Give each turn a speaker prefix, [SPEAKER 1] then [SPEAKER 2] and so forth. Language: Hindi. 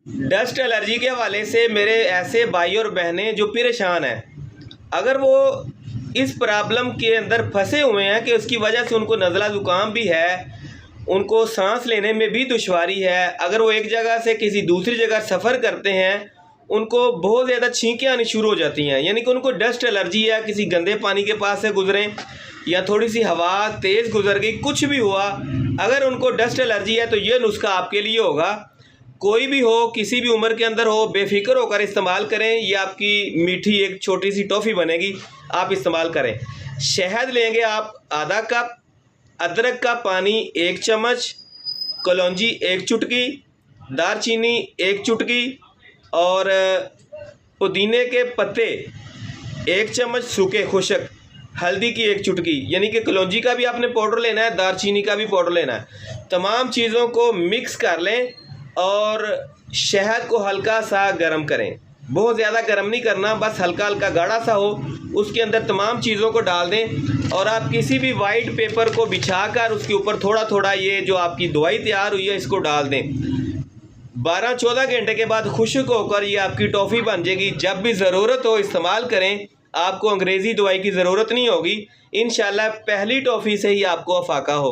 [SPEAKER 1] डस्ट एलर्जी के हवाले से मेरे ऐसे भाई और बहनें जो परेशान हैं, अगर वो इस प्रॉब्लम के अंदर फंसे हुए हैं कि उसकी वजह से उनको नज़ला ज़ुकाम भी है, उनको सांस लेने में भी दुश्वारी है, अगर वो एक जगह से किसी दूसरी जगह सफ़र करते हैं उनको बहुत ज़्यादा छींकें आनी शुरू हो जाती हैं, यानी कि उनको डस्ट एलर्जी है, किसी गंदे पानी के पास से गुज़रें या थोड़ी सी हवा तेज़ गुजर गई, कुछ भी हुआ, अगर उनको डस्ट एलर्जी है तो ये नुस्खा आपके लिए होगा। कोई भी हो, किसी भी उम्र के अंदर हो, बेफिक्र होकर इस्तेमाल करें। ये आपकी मीठी एक छोटी सी टॉफ़ी बनेगी, आप इस्तेमाल करें। शहद लेंगे आप आधा कप, अदरक का पानी 1 चम्मच, कलौंजी 1 चुटकी, दारचीनी 1 चुटकी और पुदीने के पत्ते 1 चम्मच सूखे खुश्क, हल्दी की 1 चुटकी, यानी कि कलौंजी का भी आपने पाउडर लेना है, दारचीनी का भी पाउडर लेना है। तमाम चीज़ों को मिक्स कर लें और शहद को हल्का सा गर्म करें, बहुत ज़्यादा गर्म नहीं करना, बस हल्का हल्का गाढ़ा सा हो। उसके अंदर तमाम चीज़ों को डाल दें और आप किसी भी वाइट पेपर को बिछाकर उसके ऊपर थोड़ा थोड़ा ये जो आपकी दवाई तैयार हुई है इसको डाल दें। 12-14 घंटे के बाद खुश्क होकर ये आपकी टॉफ़ी बन जाएगी। जब भी ज़रूरत हो इस्तेमाल करें, आपको अंग्रेज़ी दवाई की ज़रूरत नहीं होगी। इंशाल्लाह पहली टॉफ़ी से ही आपको अफाका हो।